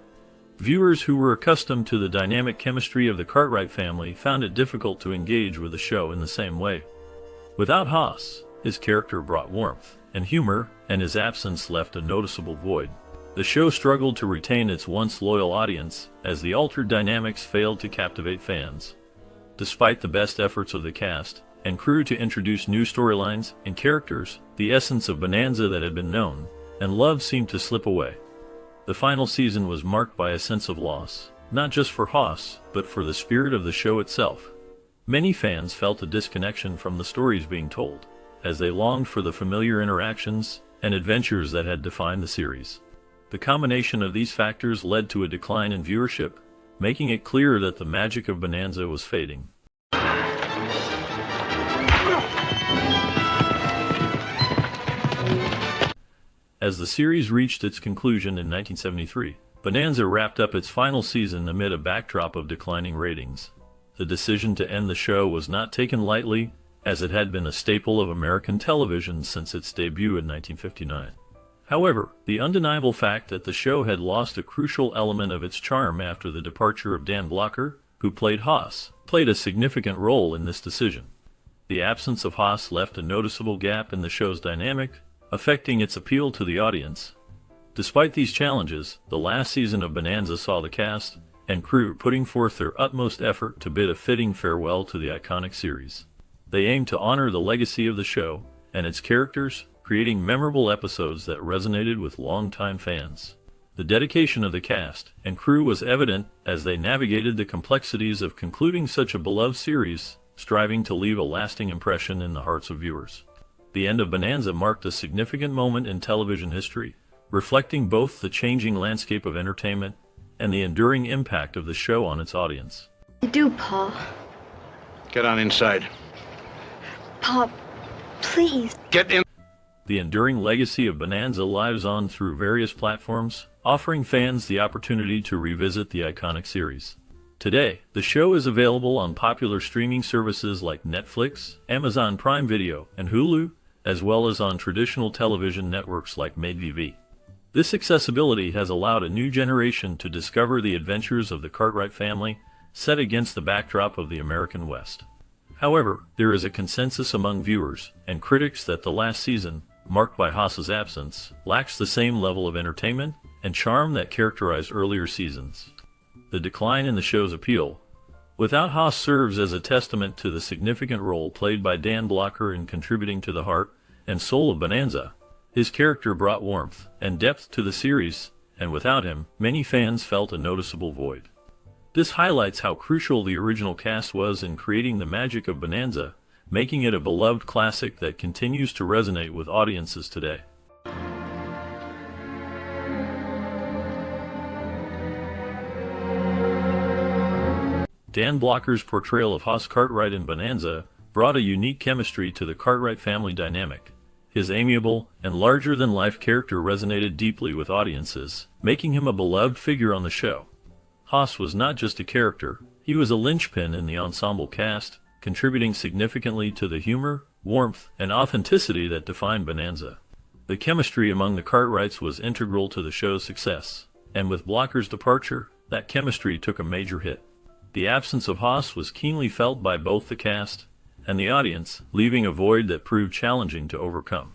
B: Viewers who were accustomed to the dynamic chemistry of the Cartwright family found it difficult to engage with the show in the same way. Without Haas, his character brought warmth and humor, and his absence left a noticeable void. The show struggled to retain its once loyal audience, as the altered dynamics failed to captivate fans. Despite the best efforts of the cast and crew to introduce new storylines and characters, the essence of Bonanza that had been known and loved seemed to slip away. The final season was marked by a sense of loss, not just for Haas, but for the spirit of the show itself. Many fans felt a disconnection from the stories being told, as they longed for the familiar interactions and adventures that had defined the series. The combination of these factors led to a decline in viewership, making it clear that the magic of Bonanza was fading. As the series reached its conclusion in 1973, Bonanza wrapped up its final season amid a backdrop of declining ratings. The decision to end the show was not taken lightly, as it had been a staple of American television since its debut in 1959. However, the undeniable fact that the show had lost a crucial element of its charm after the departure of Dan Blocker, who played Haas, played a significant role in this decision. The absence of Haas left a noticeable gap in the show's dynamic, affecting its appeal to the audience. Despite these challenges, the last season of Bonanza saw the cast and crew putting forth their utmost effort to bid a fitting farewell to the iconic series. They aimed to honor the legacy of the show and its characters, creating memorable episodes that resonated with longtime fans. The dedication of the cast and crew was evident as they navigated the complexities of concluding such a beloved series, striving to leave a lasting impression in the hearts of viewers. The end of Bonanza marked a significant moment in television history, reflecting both the changing landscape of entertainment and the enduring impact of the show on its audience.
N: You do, Paul.
G: Get on inside.
N: Paul, please.
G: Get in.
B: The enduring legacy of Bonanza lives on through various platforms, offering fans the opportunity to revisit the iconic series. Today, the show is available on popular streaming services like Netflix, Amazon Prime Video, and Hulu, as well as on traditional television networks like MadeTV. This accessibility has allowed a new generation to discover the adventures of the Cartwright family, set against the backdrop of the American West. However, there is a consensus among viewers and critics that the last season, marked by Haas's absence, lacks the same level of entertainment and charm that characterized earlier seasons. The decline in the show's appeal, without Haas, serves as a testament to the significant role played by Dan Blocker in contributing to the heart and soul of Bonanza. His character brought warmth and depth to the series, and without him, many fans felt a noticeable void. This highlights how crucial the original cast was in creating the magic of Bonanza, making it a beloved classic that continues to resonate with audiences today. Dan Blocker's portrayal of Haas Cartwright in Bonanza brought a unique chemistry to the Cartwright family dynamic. His amiable and larger-than-life character resonated deeply with audiences, making him a beloved figure on the show. Haas was not just a character, he was a linchpin in the ensemble cast, contributing significantly to the humor, warmth, and authenticity that defined Bonanza. The chemistry among the Cartwrights was integral to the show's success, and with Blocker's departure, that chemistry took a major hit. The absence of Haas was keenly felt by both the cast and the audience, leaving a void that proved challenging to overcome.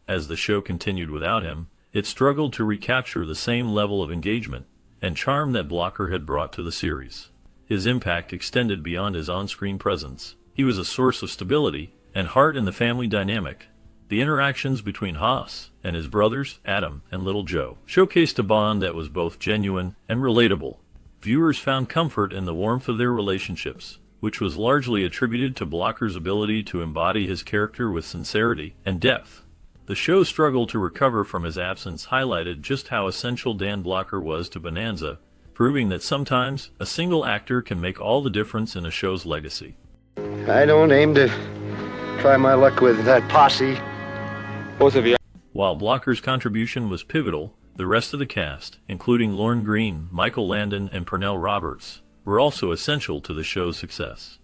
B: As the show continued without him, it struggled to recapture the same level of engagement and charm that Blocker had brought to the series. His impact extended beyond his on-screen presence. He was a source of stability and heart in the family dynamic. The interactions between Haas and his brothers, Adam and Little Joe, showcased a bond that was both genuine and relatable. Viewers found comfort in the warmth of their relationships, which was largely attributed to Blocker's ability to embody his character with sincerity and depth. The show's struggle to recover from his absence highlighted just how essential Dan Blocker was to Bonanza, proving that sometimes a single actor can make all the difference in a show's legacy.
I: I don't aim to try my luck with that posse. Both of you.
B: While Blocker's contribution was pivotal, the rest of the cast, including Lorne Greene, Michael Landon, and Pernell Roberts, were also essential to the show's success.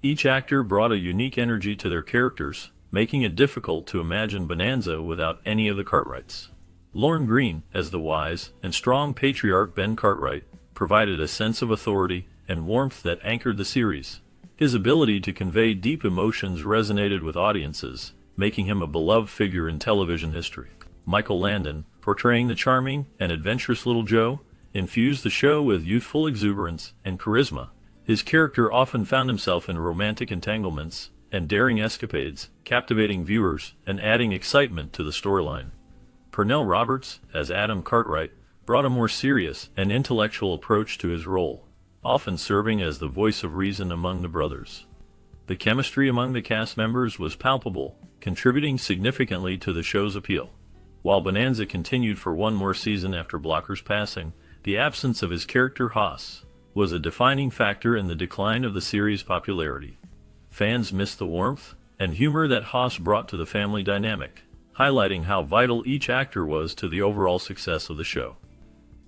B: Each actor brought a unique energy to their characters, making it difficult to imagine Bonanza without any of the Cartwrights. Lorne Greene, as the wise and strong patriarch Ben Cartwright, provided a sense of authority and warmth that anchored the series. His ability to convey deep emotions resonated with audiences, making him a beloved figure in television history. Michael Landon, portraying the charming and adventurous Little Joe, infused the show with youthful exuberance and charisma. His character often found himself in romantic entanglements and daring escapades, captivating viewers and adding excitement to the storyline. Pernell Roberts, as Adam Cartwright, brought a more serious and intellectual approach to his role, often serving as the voice of reason among the brothers. The chemistry among the cast members was palpable, contributing significantly to the show's appeal. While Bonanza continued for one more season after Blocker's passing, the absence of his character Haas was a defining factor in the decline of the series' popularity. Fans missed the warmth and humor that Haas brought to the family dynamic, highlighting how vital each actor was to the overall success of the show.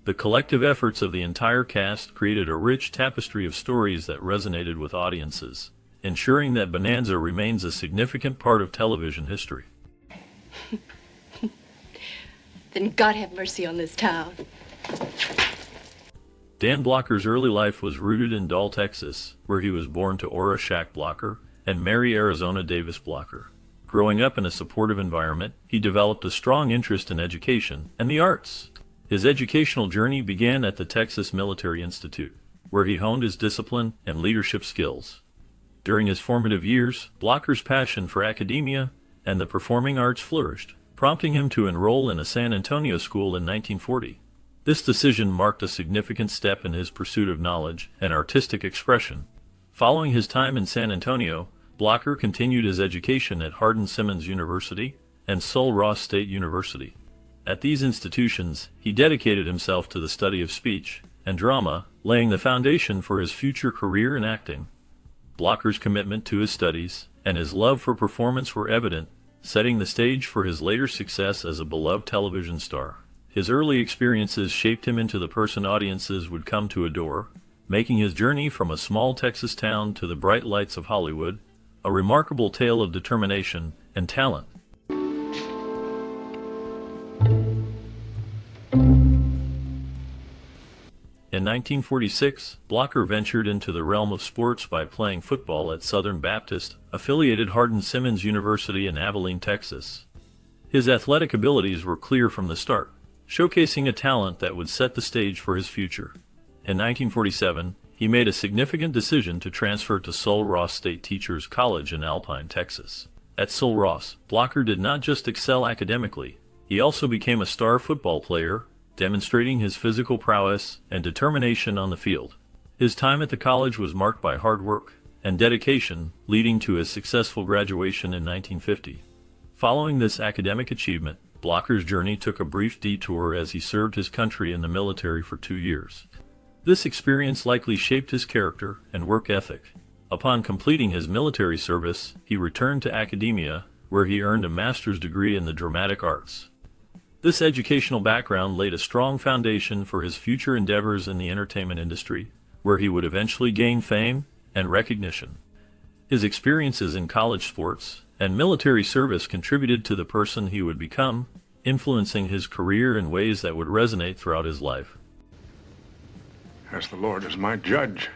B: The collective efforts of the entire cast created a rich tapestry of stories that resonated with audiences, ensuring that Bonanza remains a significant part of television history.
L: Then God have mercy on this town.
B: Dan Blocker's early life was rooted in Doll, Texas, where he was born to Ora Shack Blocker and Mary Arizona Davis Blocker. Growing up in a supportive environment, he developed a strong interest in education and the arts. His educational journey began at the Texas Military Institute, where he honed his discipline and leadership skills. During his formative years, Blocker's passion for academia and the performing arts flourished, prompting him to enroll in a San Antonio school in 1940. This decision marked a significant step in his pursuit of knowledge and artistic expression. Following his time in San Antonio, Blocker continued his education at Hardin-Simmons University and Sul Ross State University. At these institutions, he dedicated himself to the study of speech and drama, laying the foundation for his future career in acting. Blocker's commitment to his studies and his love for performance were evident, setting the stage for his later success as a beloved television star. His early experiences shaped him into the person audiences would come to adore, making his journey from a small Texas town to the bright lights of Hollywood a remarkable tale of determination and talent. In 1946, Blocker ventured into the realm of sports by playing football at Southern Baptist-affiliated Hardin-Simmons University in Abilene, Texas. His athletic abilities were clear from the start, showcasing a talent that would set the stage for his future. In 1947, he made a significant decision to transfer to Sul Ross State Teachers College in Alpine, Texas. At Sul Ross, Blocker did not just excel academically, he also became a star football player, demonstrating his physical prowess and determination on the field. His time at the college was marked by hard work and dedication, leading to his successful graduation in 1950. Following this academic achievement, Blocker's journey took a brief detour as he served his country in the military for 2 years. This experience likely shaped his character and work ethic. Upon completing his military service, he returned to academia, where he earned a master's degree in the dramatic arts. This educational background laid a strong foundation for his future endeavors in the entertainment industry, where he would eventually gain fame and recognition. His experiences in college sports and military service contributed to the person he would become, influencing his career in ways that would resonate throughout his life.
H: As the Lord is my judge,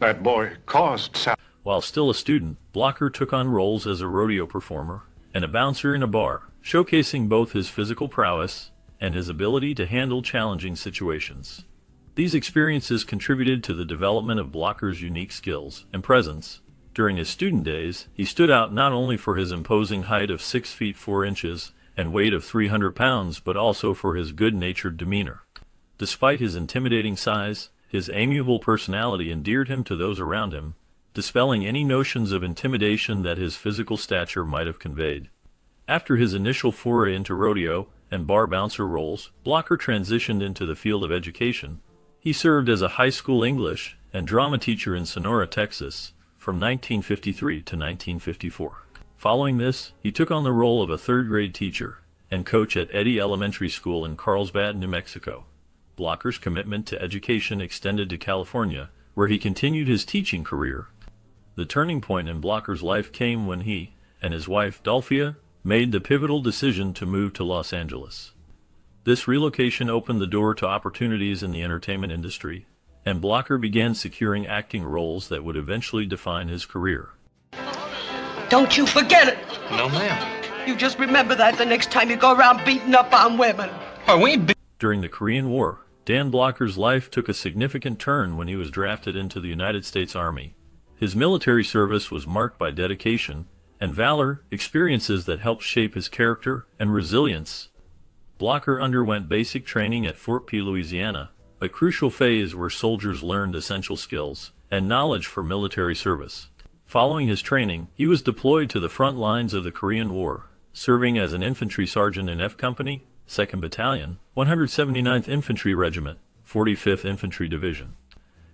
H: that boy caused
B: While still a student, Blocker took on roles as a rodeo performer and a bouncer in a bar, showcasing both his physical prowess and his ability to handle challenging situations. These experiences contributed to the development of Blocker's unique skills and presence. During his student days, he stood out not only for his imposing height of 6 feet 4 inches and weight of 300 pounds, but also for his good-natured demeanor. Despite his intimidating size, his amiable personality endeared him to those around him, dispelling any notions of intimidation that his physical stature might have conveyed. After his initial foray into rodeo and bar bouncer roles, Blocker transitioned into the field of education. He served as a high school English and drama teacher in Sonora, Texas, from 1953 to 1954. Following this, he took on the role of a third-grade teacher and coach at Eddy Elementary School in Carlsbad, New Mexico. Blocker's commitment to education extended to California, where he continued his teaching career. The turning point in Blocker's life came when he and his wife, Dolphia, made the pivotal decision to move to Los Angeles. This relocation opened the door to opportunities in the entertainment industry, and Blocker began securing acting roles that would eventually define his career.
P: Don't you forget it.
A: No, ma'am.
P: You just remember that the next time you go around beating up on women.
B: During the Korean War, Dan Blocker's life took a significant turn when he was drafted into the United States Army. His military service was marked by dedication and valor, experiences that helped shape his character and resilience. Blocker underwent basic training at Fort P, Louisiana, a crucial phase where soldiers learned essential skills and knowledge for military service. Following his training, he was deployed to the front lines of the Korean War, serving as an infantry sergeant in F Company, 2nd Battalion, 179th Infantry Regiment, 45th Infantry Division.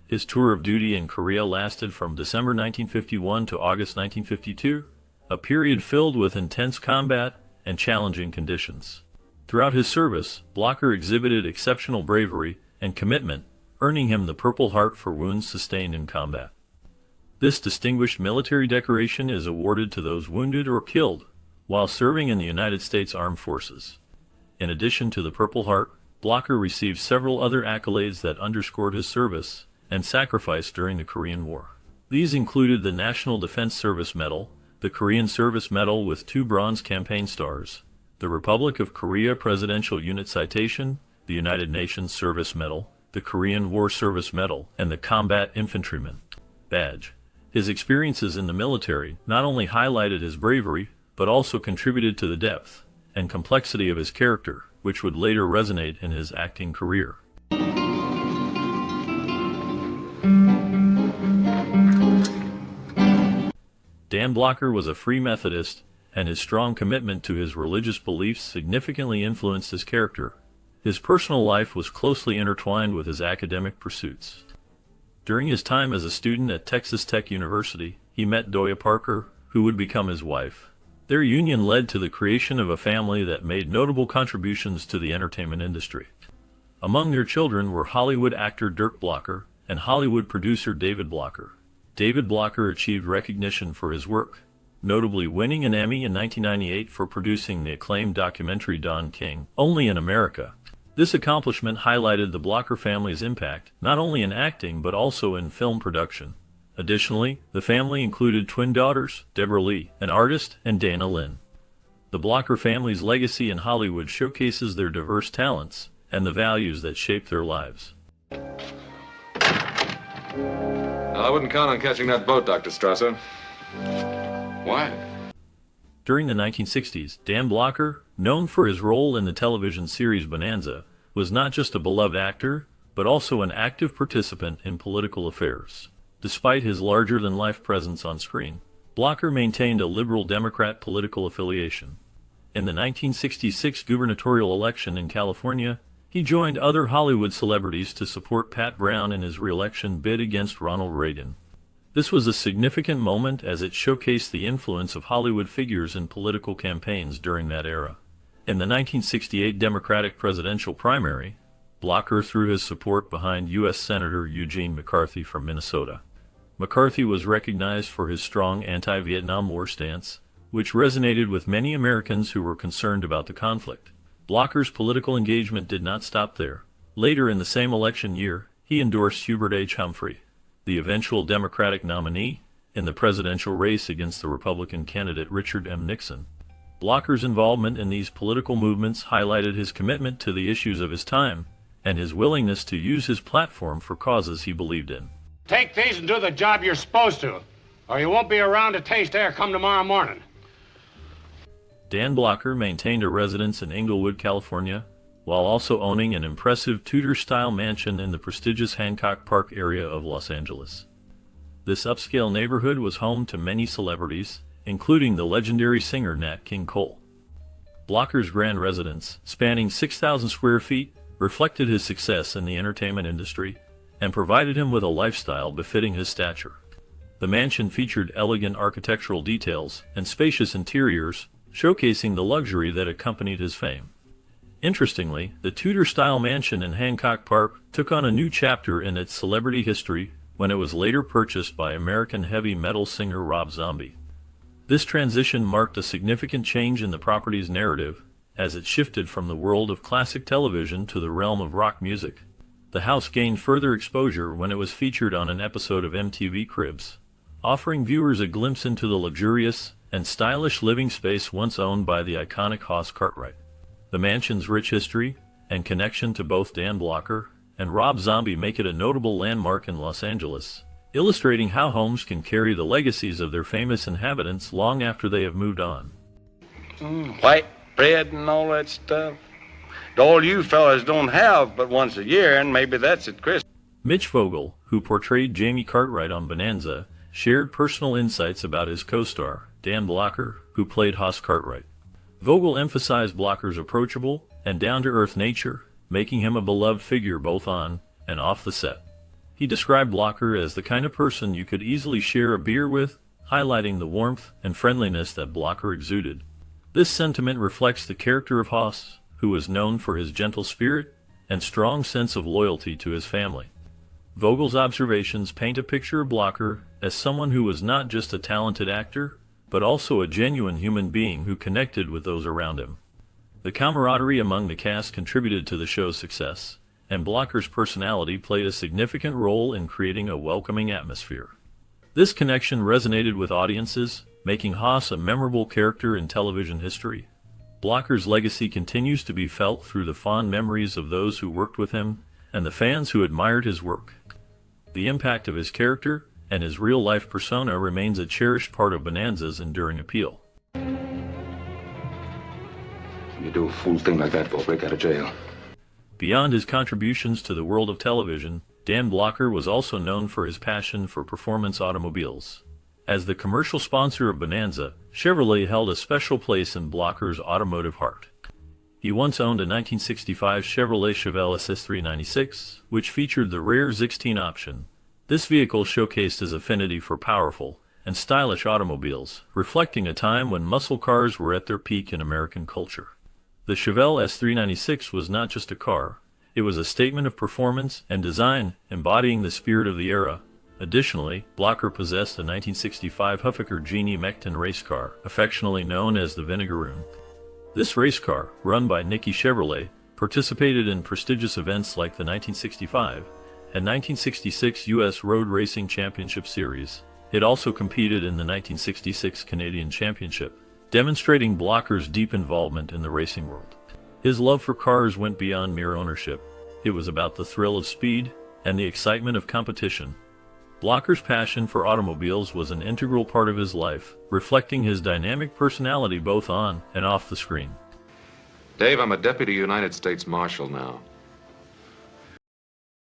B: His tour of duty in Korea lasted from December 1951 to August 1952, a period filled with intense combat and challenging conditions. Throughout his service, Blocker exhibited exceptional bravery and commitment, earning him the Purple Heart for wounds sustained in combat. This distinguished military decoration is awarded to those wounded or killed while serving in the United States Armed Forces. In addition to the Purple Heart, Blocker received several other accolades that underscored his service and sacrifice during the Korean War. These included the National Defense Service Medal, the Korean Service Medal with 2 bronze campaign stars, the Republic of Korea Presidential Unit Citation, the United Nations Service Medal, the Korean War Service Medal, and the Combat Infantryman Badge. His experiences in the military not only highlighted his bravery, but also contributed to the depth and complexity of his character, which would later resonate in his acting career. Dan Blocker was a Free Methodist, and his strong commitment to his religious beliefs significantly influenced his character. His personal life was closely intertwined with his academic pursuits. During his time as a student at Texas Tech University, he met Doya Parker, who would become his wife. Their union led to the creation of a family that made notable contributions to the entertainment industry. Among their children were Hollywood actor Dirk Blocker and Hollywood producer David Blocker. David Blocker achieved recognition for his work, notably winning an Emmy in 1998 for producing the acclaimed documentary Don King, Only in America. This accomplishment highlighted the Blocker family's impact, not only in acting but also in film production. Additionally, the family included twin daughters, Deborah Lee, an artist, and Dana Lynn. The Blocker family's legacy in Hollywood showcases their diverse talents and the values that shaped their lives.
F: I wouldn't count on catching that boat, Dr. Strasser. Why?
B: During the 1960s, Dan Blocker, known for his role in the television series Bonanza, was not just a beloved actor, but also an active participant in political affairs. Despite his larger-than-life presence on screen, Blocker maintained a liberal Democrat political affiliation. In the 1966 gubernatorial election in California, he joined other Hollywood celebrities to support Pat Brown in his re-election bid against Ronald Reagan. This was a significant moment as it showcased the influence of Hollywood figures in political campaigns during that era. In the 1968 Democratic presidential primary, Blocker threw his support behind U.S. Senator Eugene McCarthy from Minnesota. McCarthy was recognized for his strong anti-Vietnam War stance, which resonated with many Americans who were concerned about the conflict. Blocker's political engagement did not stop there. Later in the same election year, he endorsed Hubert H. Humphrey, the eventual Democratic nominee, in the presidential race against the Republican candidate Richard M. Nixon. Blocker's involvement in these political movements highlighted his commitment to the issues of his time and his willingness to use his platform for causes he believed in.
O: Take these and do the job you're supposed to, or you won't be around to taste air come tomorrow morning.
B: Dan Blocker maintained a residence in Inglewood, California, while also owning an impressive Tudor-style mansion in the prestigious Hancock Park area of Los Angeles. This upscale neighborhood was home to many celebrities, including the legendary singer Nat King Cole. Blocker's grand residence, spanning 6,000 square feet, reflected his success in the entertainment industry and provided him with a lifestyle befitting his stature. The mansion featured elegant architectural details and spacious interiors, showcasing the luxury that accompanied his fame. Interestingly, the Tudor-style mansion in Hancock Park took on a new chapter in its celebrity history when it was later purchased by American heavy metal singer Rob Zombie. This transition marked a significant change in the property's narrative, as it shifted from the world of classic television to the realm of rock music. The house gained further exposure when it was featured on an episode of MTV Cribs, offering viewers a glimpse into the luxurious and stylish living space once owned by the iconic Hoss Cartwright. The mansion's rich history and connection to both Dan Blocker and Rob Zombie make it a notable landmark in Los Angeles, illustrating how homes can carry the legacies of their famous inhabitants long after they have moved on.
Q: White bread and all that stuff. All you fellas don't have but once a year, and maybe that's at Christmas.
B: Mitch Vogel, who portrayed Jamie Cartwright on Bonanza, shared personal insights about his co-star, Dan Blocker, who played Hoss Cartwright. Vogel emphasized Blocker's approachable and down-to-earth nature, making him a beloved figure both on and off the set. He described Blocker as the kind of person you could easily share a beer with, highlighting the warmth and friendliness that Blocker exuded. This sentiment reflects the character of Hoss, who was known for his gentle spirit and strong sense of loyalty to his family. Vogel's observations paint a picture of Blocker as someone who was not just a talented actor, but also a genuine human being who connected with those around him. The camaraderie among the cast contributed to the show's success, and Blocker's personality played a significant role in creating a welcoming atmosphere. This connection resonated with audiences, making Hoss a memorable character in television history. Blocker's legacy continues to be felt through the fond memories of those who worked with him and the fans who admired his work. The impact of his character and his real-life persona remains a cherished part of Bonanza's enduring appeal.
F: You do a fool thing like that for a break out of jail.
B: Beyond his contributions to the world of television, Dan Blocker was also known for his passion for performance automobiles. As the commercial sponsor of Bonanza, Chevrolet held a special place in Blocker's automotive heart. He once owned a 1965 Chevrolet Chevelle SS396, which featured the rare 16 option. This vehicle showcased his affinity for powerful and stylish automobiles, reflecting a time when muscle cars were at their peak in American culture. The Chevelle S396 was not just a car, it was a statement of performance and design, embodying the spirit of the era. Additionally, Blocker possessed a 1965 Huffaker Genie Mecton race car, affectionately known as the Vinegaroon. This race car, run by Nicky Chevrolet, participated in prestigious events like the 1965 and 1966 U.S. Road Racing Championship Series. It also competed in the 1966 Canadian Championship, demonstrating Blocker's deep involvement in the racing world. His love for cars went beyond mere ownership. It was about the thrill of speed and the excitement of competition. Blocker's passion for automobiles was an integral part of his life, reflecting his dynamic personality both on and off the screen.
H: Dave, I'm a deputy United States Marshal now.